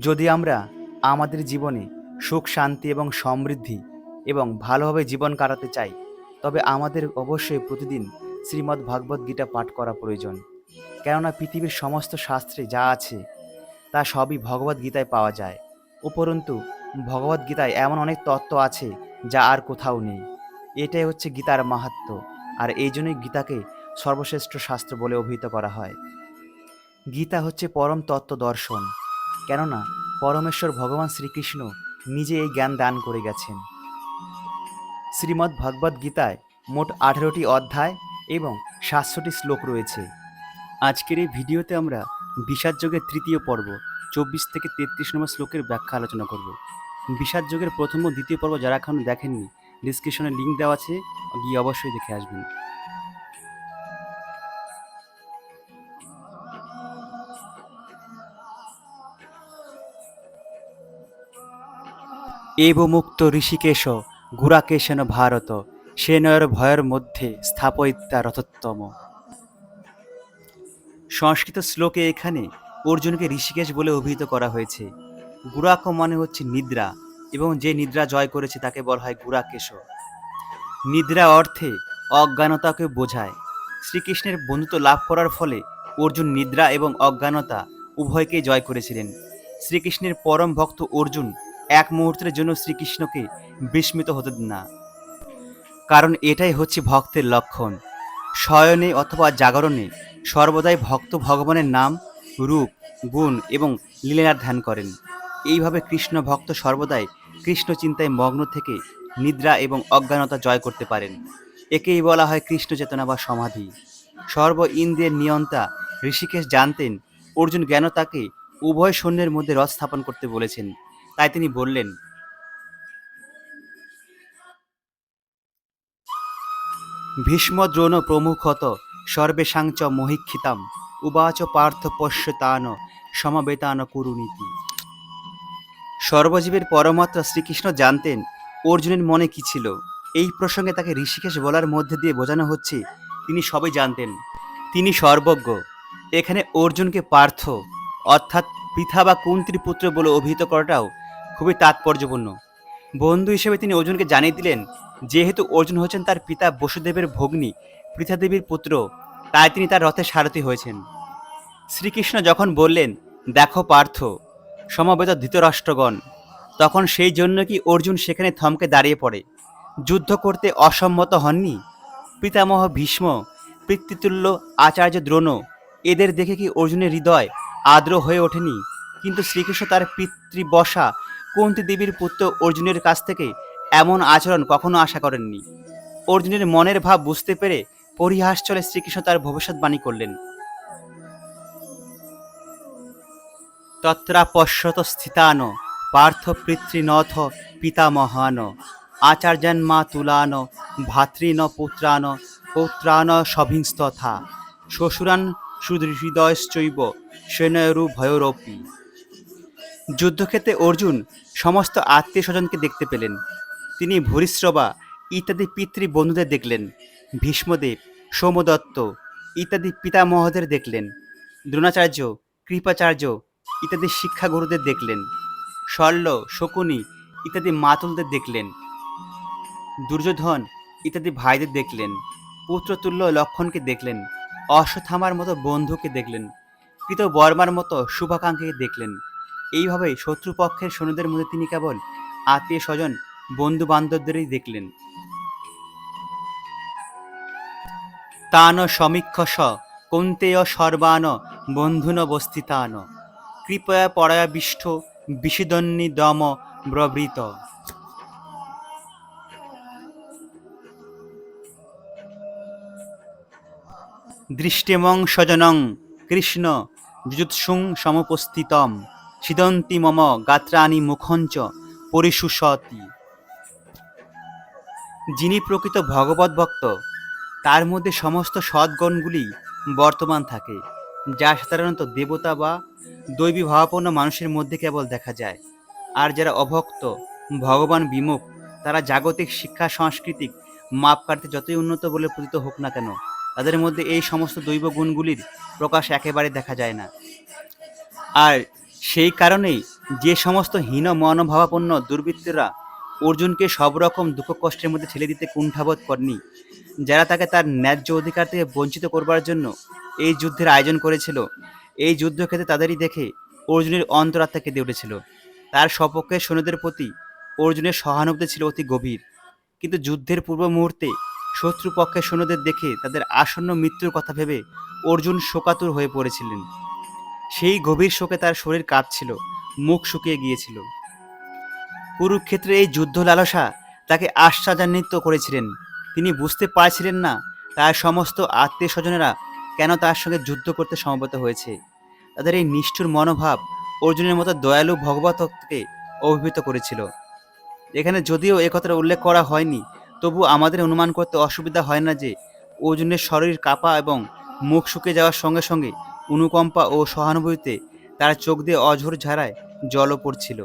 যদি আমরা আমাদের জীবনে সুখ শান্তি এবং সমৃদ্ধি এবং ভালোভাবে জীবন কাটাতে চাই, তবে আমাদের অবশ্যই প্রতিদিন শ্রীমদ্ ভাগবত গীতা পাঠ করা প্রয়োজন। কেননা পৃথিবীর সমস্ত শাস্ত্রে যা আছে তা সবই ভগবদ গীতায় পাওয়া যায়। উপরন্তু ভগবদ গীতায় এমন অনেক তত্ত্ব আছে যা আর কোথাও নেই। এটাই হচ্ছে গীতার মাহাত্ম্য। আর এই জন্যই গীতাকে সর্বশ্রেষ্ঠ শাস্ত্র বলে অভিহিত করা হয়। গীতা হচ্ছে পরম তত্ত্ব দর্শন, কেননা পরমেশ্বর ভগবান শ্রীকৃষ্ণ নিজে এই জ্ঞান দান করে গেছেন। শ্রীমদ্ ভগবদ গীতায় মোট 18টি অধ্যায় এবং 700টি শ্লোক রয়েছে। আজকের এই ভিডিওতে আমরা বিষাদ যোগের তৃতীয় পর্ব 24 থেকে 33 নম্বর শ্লোকের ব্যাখ্যা আলোচনা করব। বিষাদ যোগের প্রথম ও দ্বিতীয় পর্ব যারা এখনো দেখেননি, ডিসক্রিপশনে লিঙ্ক দেওয়া আছে, গিয়ে অবশ্যই দেখে আসবেন। এব মুক্ত ঋষিকেশ গুরাকেশেন ভারত সেনয়ের ভয়ের মধ্যে স্থাপয়িতা রথোত্তম। সংস্কৃত শ্লোকে এখানে অর্জুনকে ঋষিকেশ বলে অভিহিত করা হয়েছে। গুরাক মানে হচ্ছে নিদ্রা, এবং যে নিদ্রা জয় করেছে তাকে বলা হয় গুরাকেশ। নিদ্রা অর্থে অজ্ঞানতাকে বোঝায়। শ্রীকৃষ্ণের বন্ধুত্ব লাভ করার ফলে অর্জুন নিদ্রা এবং অজ্ঞানতা উভয়কেই জয় করেছিলেন। শ্রীকৃষ্ণের পরম ভক্ত অর্জুন এক মুহূর্তের জন্য শ্রীকৃষ্ণকে বিস্মিত হতেন না, কারণ এটাই হচ্ছে ভক্তের লক্ষণ। শয়নে অথবা জাগরণে সর্বদাই ভক্ত ভগবানের নাম, রূপ, গুণ এবং লীলার ধ্যান করেন। এইভাবে কৃষ্ণ ভক্ত সর্বদাই কৃষ্ণ চিন্তায় মগ্ন থেকে নিদ্রা এবং অজ্ঞানতা জয় করতে পারেন। একেই বলা হয় কৃষ্ণ চেতনা বা সমাধি। সর্ব ইন্দ্রিয়ের নিয়ন্তা ঋষিকেশ জানতেন অর্জুন জ্ঞান তাকে উভয় সৈন্যের মধ্যে রথ স্থাপন করতে বলেছেন। তাই তিনি বললেন, ভীষ্ম দ্রোণ প্রমুখত সর্বেষাংচ মহিক্ষিতাম উবাচ পার্থ পশ্যতান সমবেতান কুরুনীতি। সর্বজীবের পরমাত্মা শ্রীকৃষ্ণ জানতেন অর্জুনের মনে কি ছিল। এই প্রসঙ্গে তাকে ঋষিকেশ বলার মধ্যে দিয়ে বোঝানো হচ্ছে তিনি সবই জানতেন, তিনি সর্বজ্ঞ। এখানে অর্জুনকে পার্থ অর্থাৎ পৃথা বা কুন্তির পুত্র বলে অভিহিত করাটাও খুবই তাৎপর্যপূর্ণ। বন্ধু হিসেবে তিনি অর্জুনকে জানিয়ে দিলেন যেহেতু অর্জুন হচ্ছেন তার পিতা বসুদেবের ভগ্নী পৃথা দেবীর পুত্র, তাই তিনি তার রথের সারথি হয়েছেন। শ্রীকৃষ্ণ যখন বললেন, দেখো পার্থ, সমবেত ধৃতরাষ্ট্রগণ, তখন সেই জন্য কি অর্জুন সেখানে থমকে দাঁড়িয়ে পড়ে? যুদ্ধ করতে অসম্মত হননি? পিতামহ ভীষ্ম, পিতৃতুল্য আচার্য দ্রোণ, এদের দেখে কি অর্জুনের হৃদয় আর্দ্র হয়ে ওঠেনি? কিন্তু শ্রীকৃষ্ণ তার পিতৃবশা কুন্তী দেবীর পুত্র অর্জুনের কাছ থেকে এমন আচরণ কখনো আশা করেননি। অর্জুনের মনের ভাব বুঝতে পেরে পরিহাস চলে শ্রীকৃষ্ণ তার ভবিষ্যৎবাণী করলেন, তত্রাপশ্যত স্থিতান পার্থ পিতৃনথ পিতামহান আচার্যান মা তুলান ভাতৃন পুত্রান পৌত্রান সভিংস্তথা শ্বশুরান সুহৃদয়শ্চৈব সেনয়রু ভয়রপি। যুদ্ধক্ষেত্রে অর্জুন সমস্ত আত্মীয় স্বজনকে দেখতে পেলেন। তিনি ভূরিশ্রবা ইত্যাদি পিতৃ বন্ধুদের দেখলেন, ভীষ্মদেব, সোমদত্ত ইত্যাদি পিতামহদের দেখলেন, দ্রোণাচার্য, কৃপাচার্য ইত্যাদি শিক্ষাগুরুদের দেখলেন, শল্য, শকুনি ইত্যাদি মাতুলদের দেখলেন, দুর্যোধন ইত্যাদি ভাইদের দেখলেন, পুত্রতুল্য লক্ষণকে দেখলেন, অশ্বত্থামার মতো বন্ধুকে দেখলেন, কৃতবর্মার মতো শুভাকাঙ্ক্ষীকে দেখলেন। এইভাবেই শত্রুপক্ষের সৈন্যদের মধ্যে তিনি কেবল আত্মীয় স্বজন বন্ধু বান্ধবদেরই দেখলেন। তান সমীক্ষস কৌন্তেয় সর্বান বন্ধুন বস্থিতান কৃপয়া পরায়াবিষ্ঠ বিষিদন্নি দম ব্রবৃত। দৃষ্টেমং স্বজনং কৃষ্ণ যুজুৎসুং সমুপস্থিতম সিদন্তি মম গাত্রাণি মুখঞ্চ পরিশুষতি। যিনি প্রকৃত ভগবত ভক্ত তার মধ্যে সমস্ত সদ্গুণগুলি বর্তমান থাকে, যা সাধারণত দেবতা বা দৈবী ভাবাপন্ন মানুষের মধ্যে কেবল দেখা যায়। আর যারা অভক্ত, ভগবান বিমুখ, তারা জাগতিক শিক্ষা সাংস্কৃতিক মাপকাঠিতে যতই উন্নত বলে প্রতীত হোক না কেন, তাদের মধ্যে এই সমস্ত দৈব গুণগুলির প্রকাশ একেবারে দেখা যায় না। আর সেই কারণেই যে সমস্ত হীন মনোভাবাপন্ন দুর্বৃত্তরা অর্জুনকে সব রকম দুঃখ কষ্টের মধ্যে ঠেলে দিতে কুণ্ঠাবোধ করেনি, যারা তাকে তার ন্যায্য অধিকার থেকে বঞ্চিত করবার জন্য এই যুদ্ধের আয়োজন করেছিল, এই যুদ্ধক্ষেত্রে তাদেরই দেখে অর্জুনের অন্তরাত্মা কেঁদে উঠেছিল। তার সপক্ষে সৈন্যদের প্রতি অর্জুনের সহানুভূতি ছিল অতি গভীর। কিন্তু যুদ্ধের পূর্ব মুহূর্তে শত্রুপক্ষের সৈন্যদের দেখে তাদের আসন্ন মৃত্যুর কথা ভেবে অর্জুন শোকাতুর হয়ে পড়েছিলেন। সেই গভীর শোকে তার শরীর কাঁপছিল, মুখ শুকিয়ে গিয়েছিল। কুরুক্ষেত্রে এই যুদ্ধ লালসা তাকে আশ্চর্যান্বিত করেছিলেন। তিনি বুঝতে পারছিলেন না তার সমস্ত আত্মীয় স্বজনেরা কেন তার সঙ্গে যুদ্ধ করতে সমবেত হয়েছে। তাদের এই নিষ্ঠুর মনোভাব অর্জুনের মতো দয়ালু ভগবতকে অভিভূত করেছিল। এখানে যদিও এ কথাটা উল্লেখ করা হয়নি, তবু আমাদের অনুমান করতে অসুবিধা হয় না যে অর্জুনের শরীর কাঁপা এবং মুখ শুকিয়ে যাওয়ার সঙ্গে সঙ্গে অনুকম্পা ও সহানুভূতিতে তার চোখ দিয়ে অঝোর ঝাড়ায় জলও পড়ছিল।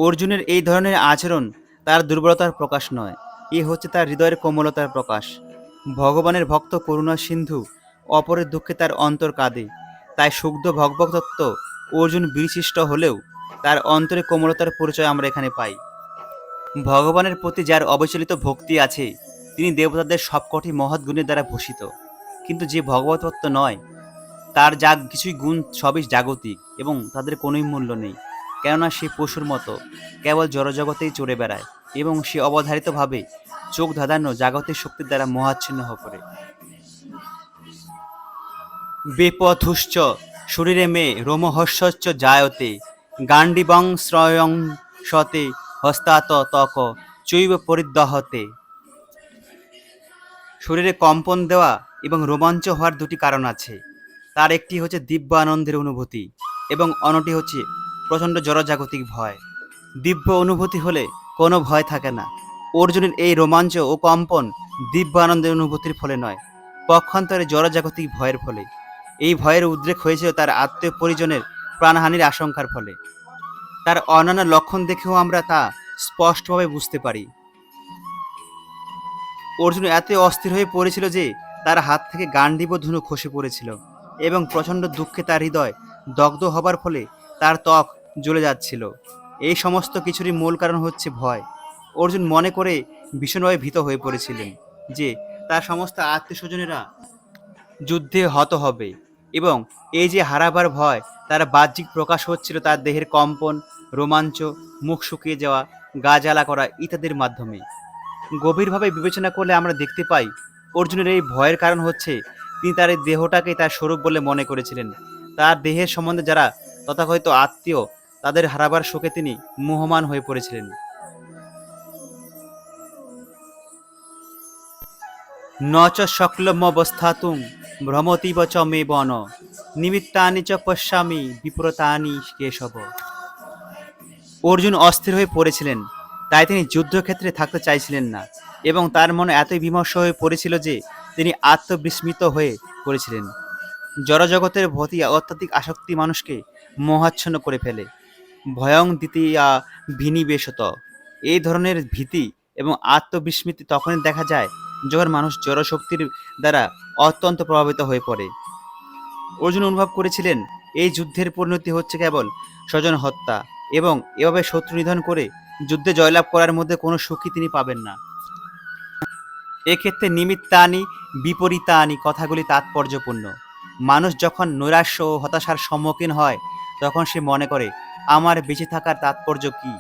অর্জুনের এই ধরনের আচরণ তার দুর্বলতার প্রকাশ নয়, এ হচ্ছে তার হৃদয়ের কোমলতার প্রকাশ। ভগবানের ভক্ত করুণা সিন্ধু, অপরের দুঃখে তার অন্তর কাঁদে। তাই শুদ্ধ ভগবতত্ত্ব অর্জুন বিশিষ্ট হলেও তার অন্তরে কোমলতার পরিচয় আমরা এখানে পাই। ভগবানের প্রতি যার অবিচলিত ভক্তি আছে, তিনি দেবতাদের সবকটি মহৎ গুণের দ্বারা ভূষিত। কিন্তু যে ভগবতত্ত্ব নয়, তার যা কিছুই গুণ সবই জাগতিক এবং তাদের কোনোই মূল্য নেই। কেননা সে পশুর মতো কেবল জড়জগতেই চড়ে বেড়ায় এবং সে অবধারিতভাবে চোখ ধাঁধানো জাগতিক শক্তির দ্বারা মোহাচ্ছিন্ন হয়ে পড়ে। বেপথুশ্চ শরীরে মে রোমহস্যশ্চ জায়তে গান্ডিবং শ্রয়ং সতে হস্তাত ত্বক চৈব পরিদহতে। শরীরে কম্পন দেওয়া এবং রোমাঞ্চ হওয়ার দুটি কারণ আছে। তার একটি হচ্ছে দিব্য আনন্দের অনুভূতি এবং অন্যটি হচ্ছে প্রচণ্ড জড়জাগতিক ভয়। দিব্য অনুভূতি হলে কোনো ভয় থাকে না। অর্জুনের এই রোমাঞ্চ ও কম্পন দিব্য আনন্দের অনুভূতির ফলে নয়, পক্ষান্তরে জড়জাগতিক ভয়ের ফলে। এই ভয়ের উদ্রেক হয়েছিল তার আত্মীয় পরিজনের প্রাণহানির আশঙ্কার ফলে। তার অন্যান্য লক্ষণ দেখেও আমরা তা স্পষ্টভাবে বুঝতে পারি। অর্জুন এত অস্থির হয়ে পড়েছিল যে তার হাত থেকে গান্ডীব ধনু খসে পড়েছিল এবং প্রচণ্ড দুঃখে তার হৃদয় দগ্ধ হবার ফলে তার ত্বক জ্বলে যাচ্ছিল। এই সমস্ত কিছুরই মূল কারণ হচ্ছে ভয়। অর্জুন মনে করে ভীষণভাবে ভীত হয়ে পড়েছিলেন যে তার সমস্ত আত্মীয় স্বজনেরা যুদ্ধে হত হবে, এবং এই যে হারাবার ভয় তার বাহ্যিক প্রকাশ হচ্ছিল তার দেহের কম্পন, রোমাঞ্চ, মুখ শুকিয়ে যাওয়া, গা জ্বালা করা ইত্যাদির মাধ্যমে। গভীরভাবে বিবেচনা করলে আমরা দেখতে পাই অর্জুনের এই ভয়ের কারণ হচ্ছে তিনি তার এই দেহটাকেই তার স্বরূপ বলে মনে করেছিলেন। তার দেহের সম্বন্ধে যারা তথাকথিত আত্মীয়, তাদের হারাবার শোকে তিনি মোহমান হয়ে পড়েছিলেন। ন চ শক্লমবস্থাতুং ভ্রমতীব চ মে বন নিমিত্তানি চ পশ্যামি বিপ্রতানি কেশব। অর্জুন অস্থির হয়ে পড়েছিলেন, তাই তিনি যুদ্ধক্ষেত্রে থাকতে চাইছিলেন না, এবং তার মনে এতই বিমর্ষ হয়ে পড়েছিল যে তিনি আত্মবিস্মৃত হয়ে পড়েছিলেন। জড়জগতের প্রতি অত্যাধিক আসক্তি মানুষকে মোহাচ্ছন্ন করে ফেলে। ভয়ং দ্বিতীয়া ভিনিবেশত। এই ধরনের ভীতি এবং আত্মবিস্মৃতি তখনই দেখা যায় যখন মানুষ জড়শক্তির দ্বারা অত্যন্ত প্রভাবিত হয়ে পড়ে। অর্জুন অনুভব করেছিলেন এই যুদ্ধের পরিণতি হচ্ছে কেবল স্বজন হত্যা, এবং এভাবে শত্রু নিধন করে যুদ্ধে জয়লাভ করার মধ্যে কোনো সুখই তিনি পাবেন না। এক্ষেত্রে নিমিত্তানি বিপরীতানি কথাগুলি তাৎপর্যপূর্ণ। মানুষ যখন নৈরাশ্য ও হতাশার সম্মুখীন হয়, তখন সে মনে করে আমার বেঁচে থাকার তাৎপর্য কী।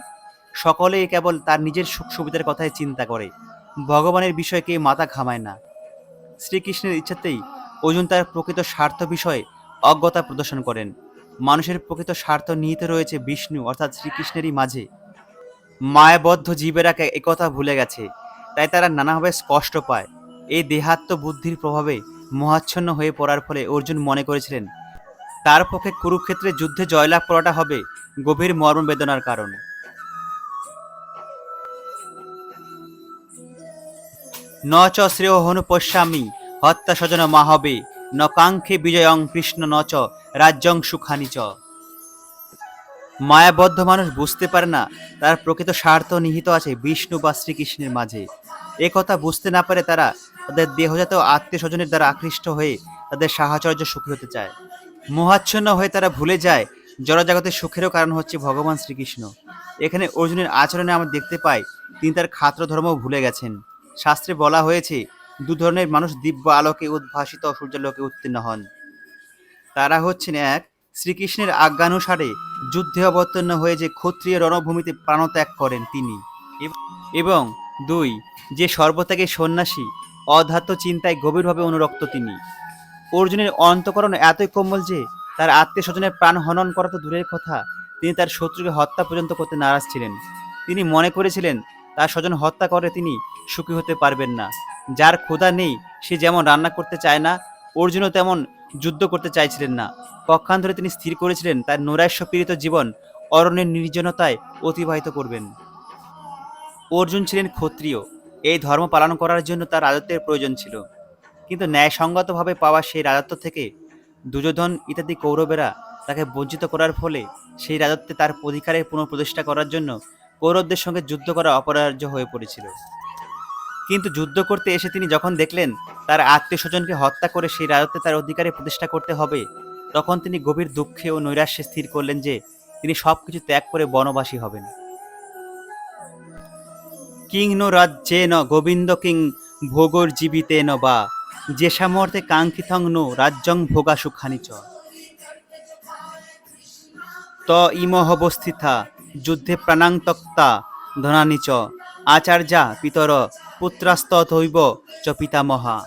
সকলেই কেবল তার নিজের সুখ সুবিধার কথাই চিন্তা করে, ভগবানের বিষয়ে কেউ মাথা ঘামায় না। শ্রীকৃষ্ণের ইচ্ছাতেই অর্জুন তার প্রকৃত স্বার্থ বিষয়ে অজ্ঞতা প্রদর্শন করেন। মানুষের প্রকৃত স্বার্থ নিহিত রয়েছে বিষ্ণু অর্থাৎ শ্রীকৃষ্ণেরই মাঝে। মায়াবদ্ধ জীবেরা একথা ভুলে গেছে, তাই তারা নানাভাবে কষ্ট পায়। এই দেহাত্ম বুদ্ধির প্রভাবে মোহাচ্ছন্ন হয়ে পড়ার ফলে অর্জুন মনে করেছিলেন তার পক্ষে কুরুক্ষেত্রে যুদ্ধে জয়লাভ করাটা হবে গভীর মর্মবেদনার কারণ। ন চ শ্রেয় হনু পশ্যামি হত্যা স্বজন মাহবে ন কাঙ্ক্ষে বিজয়ং কৃষ্ণ ন চ রাজ্যং সুখানি চ। মায়াবদ্ধ মানুষ বুঝতে পারে না তার প্রকৃত স্বার্থ নিহিত আছে বিষ্ণু বা শ্রীকৃষ্ণের মাঝে। এ কথা বুঝতে না পারে তারা তাদের দেহজাত আত্মীয় স্বজনের দ্বারা আকৃষ্ট হয়ে তাদের সাহচর্য সুখী হতে চায়। মোহাচ্ছন্ন হয়ে তারা ভুলে যায় জড়জগতের সুখেরও কারণ হচ্ছে ভগবান শ্রীকৃষ্ণ। এখানে অর্জুনের আচরণে আমরা দেখতে পাই তিনি তার ক্ষাত্র ধর্ম ভুলে গেছেন। শাস্ত্রে বলা হয়েছে দু ধরনের মানুষ দিব্য আলোকে উদ্ভাসিত সূর্যালোকে উত্তীর্ণ হন। তারা হচ্ছেন এক, শ্রীকৃষ্ণের আজ্ঞানুসারে যুদ্ধে অবতীর্ণ হয়ে যে ক্ষত্রিয় রণভূমিতে প্রাণত্যাগ করেন তিনি, এবং দুই, যে সর্বত্যাগী সন্ন্যাসী, অধ্যাত্ম চিন্তায় গভীরভাবে অনুরক্ত তিনি। অর্জুনের অন্তঃকরণ এতই কোমল যে তার আত্মীয় স্বজনের প্রাণ হনন করা তো দূরের কথা, তিনি তার শত্রুকে হত্যা পর্যন্ত করতে নারাজ ছিলেন। তিনি মনে করেছিলেন তার স্বজন হত্যা করে তিনি সুখী হতে পারবেন না। যার ক্ষুধা নেই সে যেমন রান্না করতে চায় না, অর্জুনও তেমন যুদ্ধ করতে চাইছিলেন না। পক্ষান্তরে তিনি স্থির করেছিলেন তার নৈরাশ্য পীড়িত জীবন অরণ্যের নির্জনতায় অতিবাহিত করবেন। অর্জুন ছিলেন ক্ষত্রিয়, এই ধর্ম পালন করার জন্য তার রাজত্বের প্রয়োজন ছিল। কিন্তু ন্যায়সঙ্গতভাবে পাওয়া সেই রাজত্ব থেকে দুর্যোধন ইত্যাদি কৌরবেরা তাকে বঞ্চিত করার ফলে সেই রাজত্বে তার অধিকারের পুনঃপ্রতিষ্ঠা করার জন্য কৌরবদের সঙ্গে যুদ্ধ করা অপরিহার্য হয়ে পড়েছিল। কিন্তু যুদ্ধ করতে এসে তিনি যখন দেখলেন তার আত্মীয় স্বজনকে হত্যা করে সেই রাজত্বে তার অধিকারে প্রতিষ্ঠা করতে হবে, তখন তিনি গভীর দুঃখে ও নৈরাশ্যে স্থির করলেন যে তিনি সবকিছু ত্যাগ করে বনবাসী হবেন। কিং নো রাজ্যেন গোবিন্দ কিং ভোগর্জীবিতেন বা যে সামর্থ্যে কাঙ্ক্ষিতং নো রাজ্যং ভোগা সুখানি চ ত ইমহবস্থিতা যুদ্ধে প্রাণাং তক্তা ধনানি চ আচার্যা পিতর পুত্রাস্তথৈব চ পিতামহা।